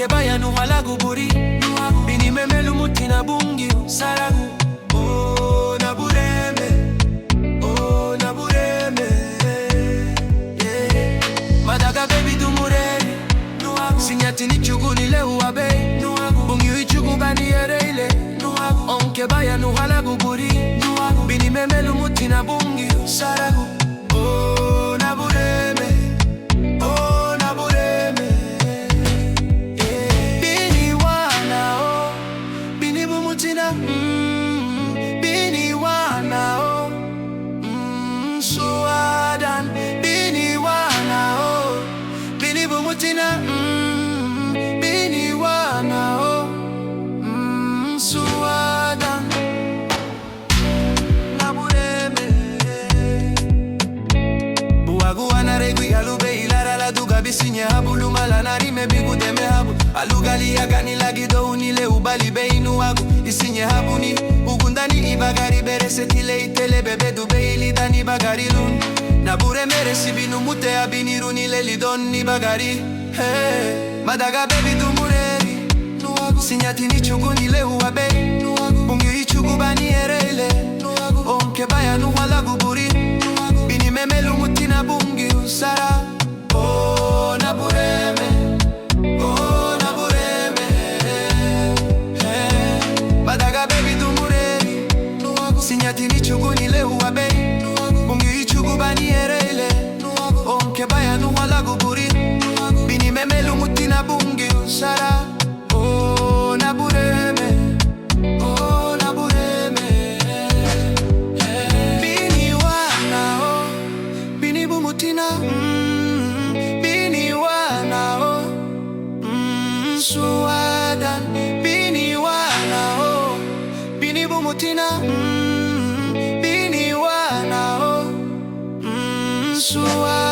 onke baya nuhalagu buri bini memelu mutina bungi saragu oh na bureme yeah. Madaga baby dumureri sinyati ni chuguni le uabe bungi uichugu bani ereile onke baya nuhalagu buri bini memelu mutina bungi saragu oh na bureme yeah. Bini wana oh bini bumutina bini wana oh suadan bini wana oh bini bumutina bini wana oh suadan nabureme buagu anaregu yalube ilara la duga bisinye habu lumala narime bigu deme habu alugali yagani lagido unile ubali beinu wagu isinye habu ni ugundani ibagari beresetile itele bebe dube ilidani bagari lun nabure meresi binu mute abiniru nile lidon ni bagari hey. Madaga baby dumureri sinyati ni chugu nile uabe bungi ichugu bani ereile onke baya nuhalagu buri bini memelu mutina bungi usara oh na bureme hey. Madaga baby dumureri sinyati ni chugu nile uabe bungi ichugu bani ereile onke baya nuhalagu buri bini memelu mutina bungi usara oh na bureme hey. Bini wana oh bini bumutina bini wana oh suadan bini wana oh bini bumutina bini wana oh suadan